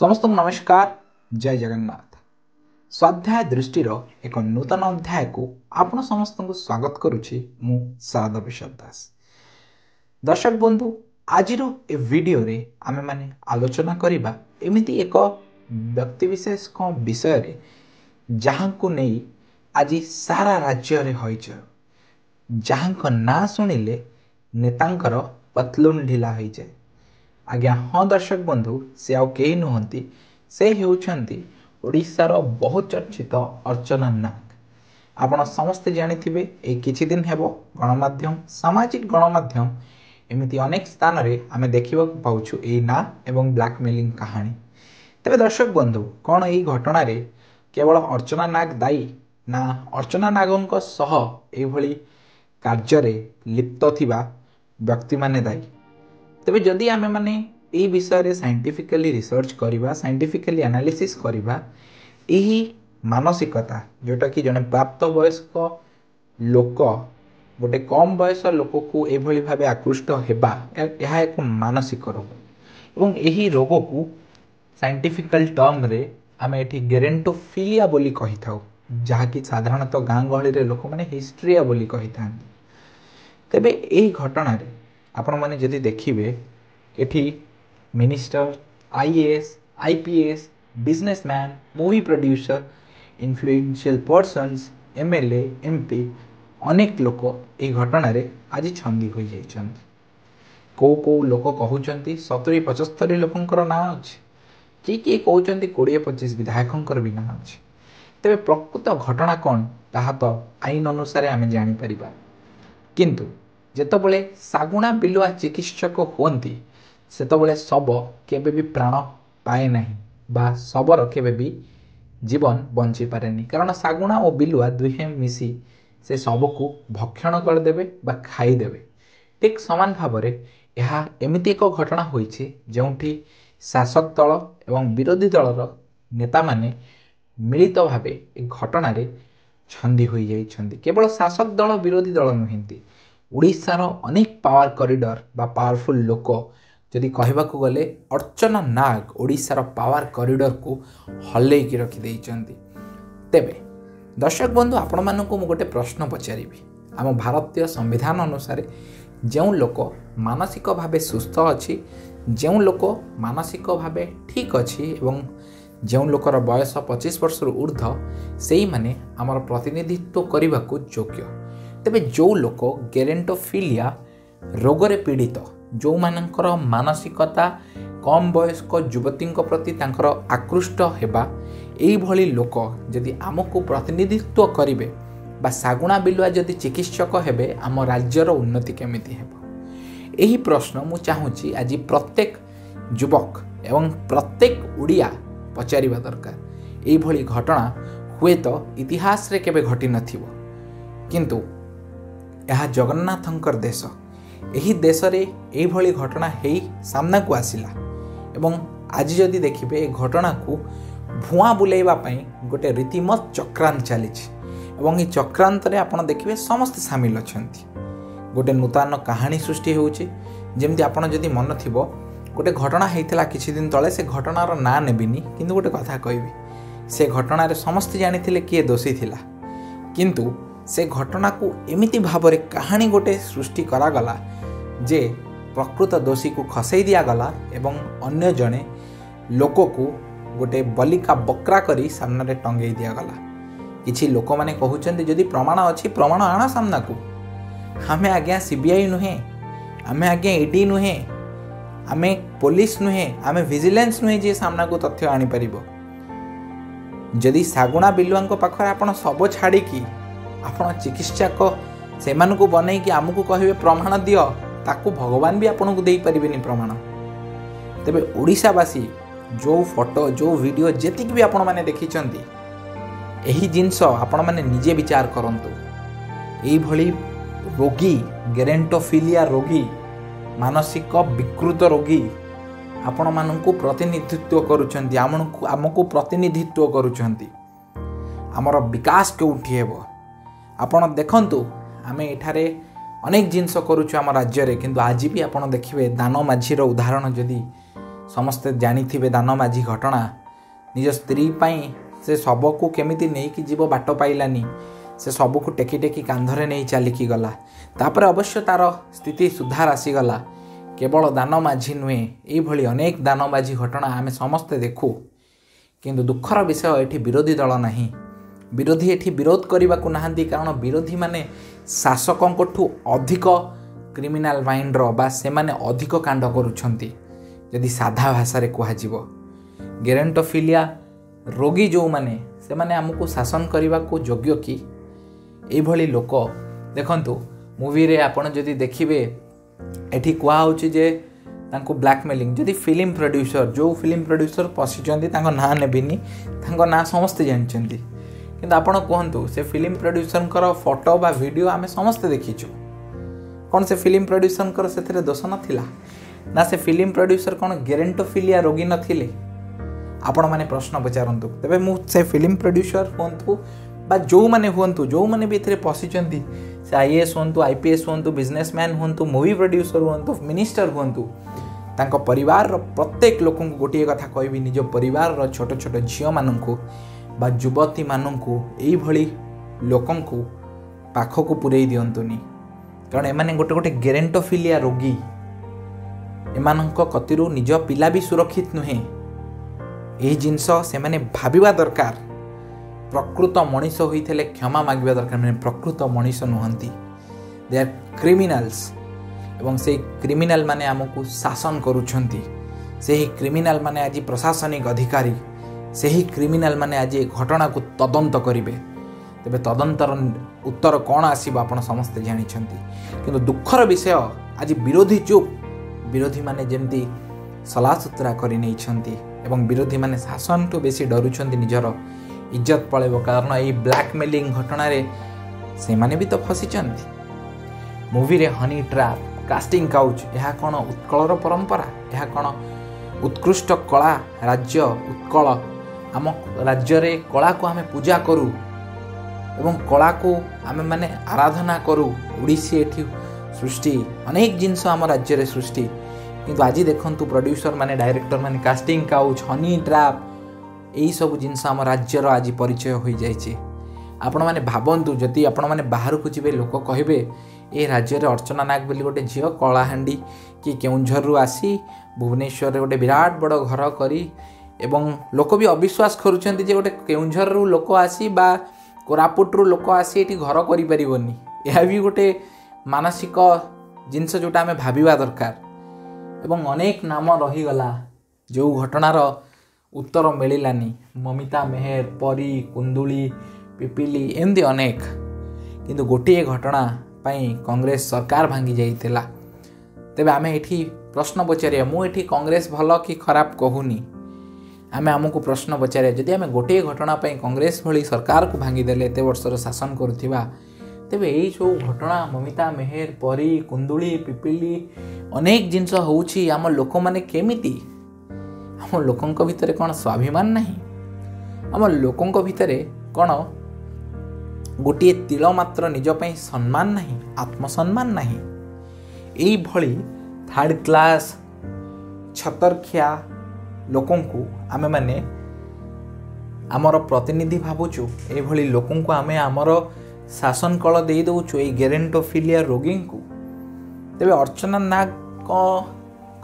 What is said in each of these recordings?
समस्त नमस्कार। जय जगन्नाथ। स्वाध्याय दृष्टि एक नूतन अध्याय को आपण समस्त को स्वागत करुछि मु शारदा विश्व दास। दर्शक बंधु, आज ए वीडियो रे आमे माने आलोचना करिबा एमिति एक व्यक्ति विशेष को विषय रे जहां को नहीं आज सारा राज्य रे होइछ, जहां को ना सुनिले नेतांकर पतलून ढिला होई जाए। आज्ञा हाँ दर्शक बंधु, से आउ कई नुहंती, से हेउछंती ओडिशार बहुत चर्चित अर्चना नाग। आपण समस्ते जानिथिबे ए किछि दिन हेबो गणमाध्यम सामाजिक गणमाध्यम एमिति अनेक स्थान रे आमे देखिबा पाउछु ए ना एवं ब्लैकमेलिंग कहानी। तबे दर्शक बंधु, कौन एई घटना रे केवल अर्चना नाग दायी ना अर्चना नागनक सह ए भली कार्य रे लिप्त थिबा व्यक्ति माने दायी? तेबे जदि आमे माने एई विषय रे साइंटिफिकली रिसर्च करिबा, साइंटिफिकली एनालिसिस करिबा, एही मानसिकता जोटा कि जने प्राप्त वयस्क लोक गोटे कम बयस लोक को एभली भाबे आकृष्ट हेबा, यह एक मानसिक रोग एवं एही रोग को साइंटिफिकल टर्म रे आमे एठी गेरेंटोफिलिया बोली कहि थाउ, जहा कि साधारणतः गां गहली रे लोक माने हिस्ट्रिया बोली कहि थांती। तेबे एही घटना रे आपण माने जदि देखिबे एठी minister, IAS, IPS, businessman, movie producer, influential persons, MLA, MP अनेक लोक ए घटना रे आज छंदी होई जाइछन्ति। को लोक कहउचंती 70-75 लोकंकर ना अछि, कि कहउचंती 20-25 विधायकंकर भी ना अछि। तेबे प्रकृत घटना कोन ताहा तो आईन अनुसार आमे जानि परिबा, किंतु जेतबले सागुणा बिलुआ चिकित्सक होती सेतबले शब केबे भी प्राण पाए नहीं बा शबर केबे भी जीवन बंची पारेनी, कारण सागुणा और बिलुआ दुहे मिसी से शब को भक्षण करदेवे बा खाईदेवे। ठीक समान भाव में यह एमिति एक घटना होइछि जोंठी शासक दल एवं विरोधी दलर नेता माने मिलित भावे ए घटना रे छंदी होई जाइछन्ति। केवल शासक दल विरोधी दल नुहंती, ओडिशार अनेक पावर कॉरिडोर बा पावरफुल लोक जदि कहबाकू गले अर्चना नाग ओडिशार पावर कॉरिडोर को हल्ले की रखी देइछन्ति। तेबे दर्शक बंधु, आपण मानकू मु गोटे प्रश्न पचारिबी। आम भारतीय संविधान अनुसार जो लोक मानसिक भावे सुस्थ अच्छी, जो लोक मानसिक भावे ठीक अच्छी एवं जो लोकर बयस 25 वर्ष ऊर्ध्व से माने आमर प्रतिनिधित्व करने को योग्य। तेबे जो लोक गेरेंटोफिलिया रोगरे पीड़ित, जो मानकर मानसिकता कम वयस्क युवती प्रति तांकर आकृष्ट हेबा, एई भली लोक जदि आमको प्रतिनिधित्व करिवे बा सागुणा बिलुआ जदि चिकित्सक हेबे, आम राज्यर उन्नति केमिति हेबो? एही प्रश्न मु चाहूँगी आज प्रत्येक युवक एवं प्रत्येक ओडिया पचारिबा दरकार। एई भली घटना हुए तो इतिहास रे केबे घटी नथिबो, किंतु यह जगन्नाथंकर देश। यही देश रे एई भली घटना हेई सामना को आसिला एवं आज जदि देखिबे ए घटना को भुआ बुलेइबा पई गोटे रीतिमत चक्रांत चलीछि एवं ए चक्रांत रे आपण देखिबे समस्त शामिल अछंती। गोटे नूतन कहानी सृष्टि होउछि, जेमति आपण जदि मन थिबो गोटे घटना हेइतला किछि दिन तळे, से घटनार ना नेबिनी, किंतु गोटे कथा कहबी, से घटना रे समस्त जानिथिले किए दोषी थिला, किंतु से घटना को एमिति भाव कहानी गोटे सृष्टि करागला जे प्रकृत दोषी को खसई दिगला एवं अन्य जने लोक को गोटे बलिका बकरा करी सामने टंगई दिगला। किछि लोक माने कहउचंती जदि प्रमाण अछि प्रमाण आना सामना को। आमे आज्ञा सीबीआई नुहे, आमे आज्ञा ईडी नुहे, आमे पुलिस नुहे, आमे विजिलेंस नुहे जे सामना को तथ्य आनी परिबो। जदि सागुणा बिलुआंको पाखरे आपण सब छाड़ी की आपण चिकित्सक से बनै कि आमको कहे प्रमाण दियो, ताकू भगवान भी आपन को दे परिबेनी प्रमाण। तेबे ओडिशावासी जो फोटो जो वीडियो जेतिक भी आपण माने देखिचंती, एही जिंस आपण माने निजे विचार करंतु। एही भली रोगी, गेरेंटोफिलिया रोगी, मानसिक विकृत रोगी आपण मानकू प्रतिनिधित्व करूचंती, आमको प्रतिनिधित्व करूचंती। आमर विकास केउठी हेबो आपण देखंतु। आमे एठारे अनेक जिनस करूछु आम राज्य रे, किंतु आज भी आपण देखिबे दान माझीर उदाहरण जदि समस्ते जानिथिबे दानमाझी घटना निज स्त्री पाई से सबको केमिति नेइकी जीव बाट पाइलानी से सबको टेकी टेकी कांधरे नहीं चलिकी गला तापर अवश्य तार स्थिति सुधार आसीगला केवल दानमाझी नुहे ये अनेक दानमाझी घटना आम समस्ते देखू किंतु दुखर विषय ये विरोधी दल नहीं विरोधी ये विरोध करने को नहांती कारण विरोधी माने शासकों अधिक क्रिमिनाल माइंडर बा से माने अधिक कांड करुछंती यदि साधा भाषा कह गेरेंटोफिलिया रोगी जो माने से माने हमको शासन करने को योग्य कि यही लोक देखंतु मूवी रे आपण जदि देखिबे एठी कुआउछि जे तांको ब्लैकमेलिंग जदि फिल्म प्रोड्यूसर जो फिल्म प्रोड्यूसर पशिचंती तांको ना नेबिनी तांको ना समस्त जानचंती किंतु आपण कहंतु से फिल्म प्रोड्यूसर कर फोटो बा वीडियो आमे समस्त देखिछु कौन से फिल्म प्रोड्यूसर कर सेथरे दोष नथिला ना से फिल्म प्रोड्यूसर कौन गेरेंटोफिलिया रोगी नथिले आपण माने प्रश्न पचारंतु तबे मु से फिल्म प्रोड्यूसर होंतु बा जो माने हुंतु जो माने भी एथरे पशिचंती से आईएएस होंतु आईपीएस होंतु बिजनेसमैन होंतु मूवी प्रोड्यूसर होंतु मिनिस्टर होंतु तांको परिवार प्रत्येक लोक गोटे कथा कहबी निज परिवार छोट छोट झियो माननकु बा युवती माननकु एई भली लोकंकु पाखकु पुरई दियंतुनी कारण एमाने गोटे गोटे गेरेंटोफिलिया रोगी एमानंक कतिरु निज पिला भी सुरक्षित नुहे एही जिंस से माने भाबिबा दरकार प्रकृत मनीष होइथिले क्षमा मागिबा दरकार माने प्रकृत मनीष नुहंती दे आर क्रिमिनल्स एवं से क्रिमिनल माने हमकु शासन करूछंती सेही क्रिमिनल माने आज प्रशासनिक अधिकारी सेही क्रिमिनल माने आज घटना को तदंत करिवे तेबे तदंतर उत्तर कौन आसीब आपण समस्त जानिछंती किंतु दुखर विषय आज विरोधी चुप विरोधी माने जेमती सलासुतरा करि नैछंती एवं विरोधी माने शासन टू बेसी डरुछंती निजर इज्जत पळेबो कारण एई ब्लैकमेलिंग घटना रे से माने भी तो फसिचंती मूवी रे हनी ट्रैप कास्टिंग काउच यह कौन उत्कलर परंपरा यह कौन उत्कृष्ट कला राज्य उत्कल आम राज्य रे कला को आमे पूजा करू एवं कला को आमे माने आराधना करू ओडिसी एठी सृष्टि अनेक जिनस आम राज्य रे सृष्टि किंतु आज देखंतु प्रोड्यूसर माने डायरेक्टर माने कास्टिंग काउच हनी ट्रैप यही सब जिनस आम राज्यर आज परिचय हो जाइए आपण मैंने भावतु जदि आपण मैंने बाहर को जी लोक कहे ये राज्य में अर्चना नाग बोली गोटे झील कलाहांडी कि केउंझर आसी भुवनेश्वर गोटे विराट बड़ घर करी एवं लोक भी अविश्वास करुँच गोटे केउंझर लोक आसी बा कोरापुट लोक आसी ये घर करें यह भी गोटे मानसिक जिनस जोटा आम भाविबा दरकार एवं अनेक नाम रहीगला जो घटनार उत्तर मिलानी ममिता मेहर परी कुंदुली पिपिली एमती अनेक किंतु गोटे घटना पाई कांग्रेस सरकार भांगी जाइतिला तेबे आमे एठी प्रश्न पचारिया मु एठी कांग्रेस भल कि खराब कहूनी आमे आमको प्रश्न पचारिया जदि आमे गोटे घटना पाई कांग्रेस भली सरकार को भांगी देले एते वर्षर शासन करुथिबा तेबे एई जो घटना ममिता मेहर परी कुंदुली पिपिली अनेक जिनस होउछि आम लोक माने केमिति आम लोकंक भितरे कौन स्वाभिमान नहीं आम लोकंक भितरे कौन गोटे तिल मात्र निज पई सम्मान नहीं आत्मसम्मान नहीं यही भली थर्ड क्लास छतरखिया लोकंकु आमे माने आमर प्रतिनिधि भावुचु ए भली लोकंकु आमे आमर शासन कल दे दउचु ए गेरेंटोफिलिया रोगी को तेबे अर्चना नाग को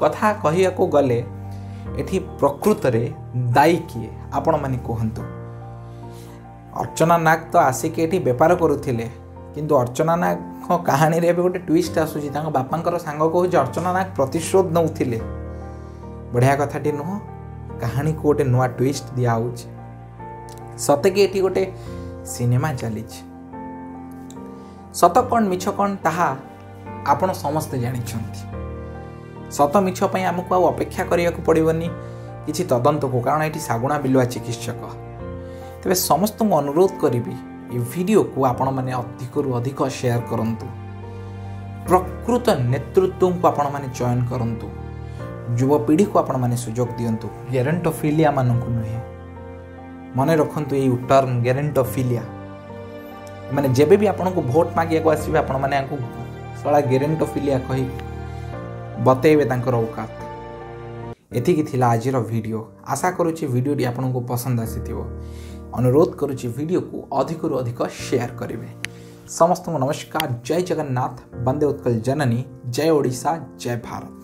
कथा कहिया को गले एठी प्रकृत रे दायी किए आपण माने कहंतु अर्चना नाग तो आसिक एठी व्यापार करुथिले किंतु अर्चना नाग कहानी रे गोटे ट्विस्ट आसुची तांको बापांकर सांग कहूँ अर्चना नाग प्रतिशोध नौथिले बढ़िया कथाटी नुह कहानी को गोटे नुआ ट्विस्ट दिया होउची सते कि एठी गोटे सिनेमा चली सत कौन मिछ कौन ताहा आपण समस्ते जानिछंती सत मिछ पई हमको आ अपेक्षा करिया को पड़िबनी किछि तदंत को कारण एठी सागुणा बिलुआ चिकित्सक तेबे समस्त को अनुरोध करिबी ए वीडियो को आपण माने अधिकरु अधिक शेयर करंतु प्रकृत नेतृत्व को आपण माने चयन करंतु युवपीढ़ी को आपण माने सुजोग दियंतु गेरेंटोफिलिया मानकु नुहे मने रखंतु ए टर्म गेरेंटोफिलिया माने जेबे भी आपण को वोट मागिया को आसीबे आपण माने आंकु सळा गेरेंटोफिलिया कहि बतेबे तांकर औकात एतिकी थिला आजिर वीडियो आशा करुच्ची वीडियोटी आपको पसंद आसीथिबो अनुरोध करुच्ची वीडियो को अधिक अधिक शेयर करेंगे। समस्त नमस्कार। जय जगन्नाथ, वंदे उत्कल जननी, जय ओडिशा, जय भारत।